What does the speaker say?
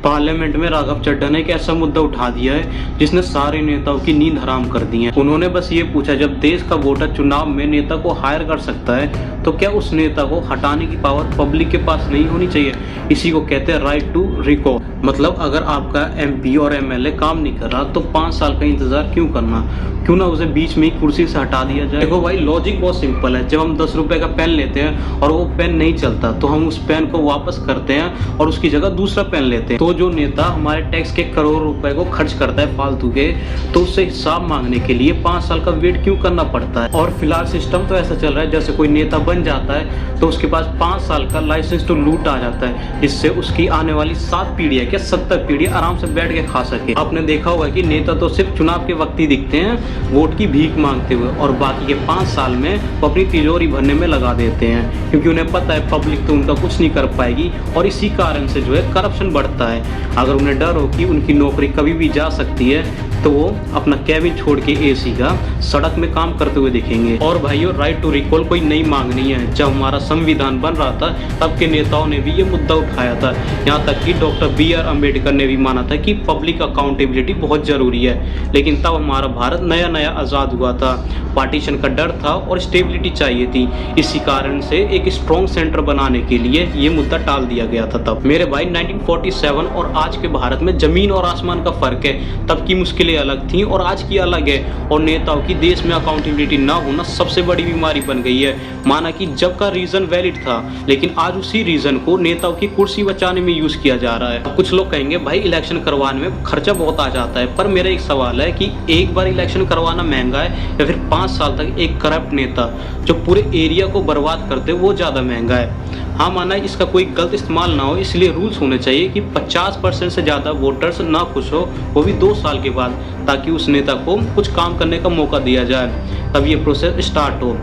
Parliament में राघव चड्ढा ने एक ऐसा मुद्दा उठा दिया है जिसने सारे नेताओं की नींद हराम कर दी है। उन्होंने बस ये पूछा, जब देश का वोटर चुनाव में नेता को हायर कर सकता है तो क्या उस नेता को हटाने की पावर पब्लिक के पास नहीं होनी चाहिए? इसी को कहते हैं राइट टू रिकॉल। मतलब अगर आपका एमपी और एमएलए काम नहीं कर रहा तो 5 साल का इंतजार क्यों करना, क्यों ना उसे बीच में ही कुर्सी से हटा दिया जाए। देखो भाई, लॉजिक बहुत सिंपल है। जब हम 10 रुपए का पेन लेते हैं और वो पेन नहीं चलता तो हम उस पेन को वापस करते हैं और उसकी जगह दूसरा पेन लेते हैं। तो जो नेता हमारे टैक्स के करोड़ रुपए को खर्च करता है फालतू के, तो उससे हिसाब मांगने के लिए 5 साल का वेट क्यों करना पड़ता है? और फिलहाल सिस्टम तो ऐसा चल रहा है जैसे कोई नेता बन जाता है तो उसके पास 5 साल का लाइसेंस टू लूट आ जाता है, जिससे उसकी आने वाली 7 पीढ़ियां क्या 70 पीढ़ियां आराम से बैठ के खा सके। आपने देखा होगा कि नेता तो सिर्फ चुनाव के वक्त ही दिखते हैं वोट की भीख मांगते हुए, और बाकी के 5 साल में वो अपनी तिजोरी भरने में लगा देते हैं, क्योंकि उन्हें पता है पब्लिक तो उनका कुछ नहीं कर पाएगी। और इसी कारण से जो है करप्शन बढ़ता है। अगर उन्हें डर हो कि उनकी नौकरी कभी भी जा सकती है तो वो अपना कैबिन छोड़ के एसी का सड़क में काम करते हुए दिखेंगे। और भाइयों, राइट टू रिकॉल कोई नई मांग नहीं है। जब हमारा संविधान बन रहा था तब के नेताओं ने भी ये मुद्दा उठाया था। यहाँ तक कि डॉक्टर BR अम्बेडकर ने भी माना था कि पब्लिक अकाउंटेबिलिटी बहुत जरूरी है। लेकिन तब हमारा भारत नया नया आज़ाद हुआ था, पार्टीशन का डर था और स्टेबिलिटी चाहिए थी। इसी कारण से एक स्ट्रॉन्ग सेंटर बनाने के लिए ये मुद्दा टाल दिया गया था तब। मेरे भाई, 1947 और आज के भारत में जमीन और आसमान का फर्क है। तब की मुश्किलें अलग थी और आज की अलग है। और नेताओं की देश में अकाउंटेबिलिटी ना होना सबसे बड़ी बीमारी बन गई है। माना कि जब का रीजन वैलिड था, लेकिन आज उसी रीजन को नेताओं की कुर्सी बचाने में यूज किया जा रहा है। कुछ लोग कहेंगे भाई इलेक्शन करवाने में खर्चा बहुत आ जाता है, पर मेरा एक सवाल है कि एक बार इलेक्शन करवाना महंगा है या फिर 5 साल तक एक करप्ट नेता जो पूरे एरिया को बर्बाद करते वो ज्यादा महंगा है? हाँ, माना इसका कोई गलत इस्तेमाल ना हो, इसलिए रूल्स होने चाहिए कि 50% से ज़्यादा वोटर्स ना खुश हो, वो भी 2 साल के बाद, ताकि उस नेता को कुछ काम करने का मौका दिया जाए, तब ये प्रोसेस स्टार्ट हो।